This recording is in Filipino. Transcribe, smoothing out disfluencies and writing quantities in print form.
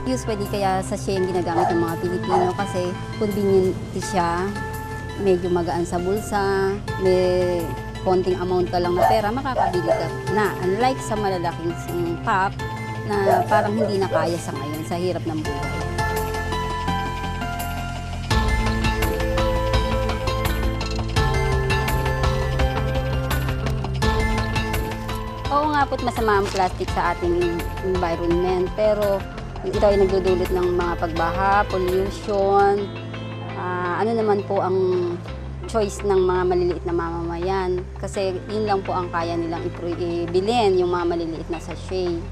Usually, kaya sachet yung ginagamit ng mga Pilipino kasi convenient siya, medyo magaan sa bulsa, may konting amount ka lang na pera, makakabili ka na. Unlike sa malalaking pack na parang hindi na kaya sa ngayon, sa hirap ng buhay. Oo nga po't masama ang plastic sa ating environment, pero ito ay nagdudulot ng mga pagbaha, pollution. Ano naman po ang choice ng mga maliliit na mamamayan? Kasi yun lang po ang kaya nilang ibilin, yung mga maliliit na sachet.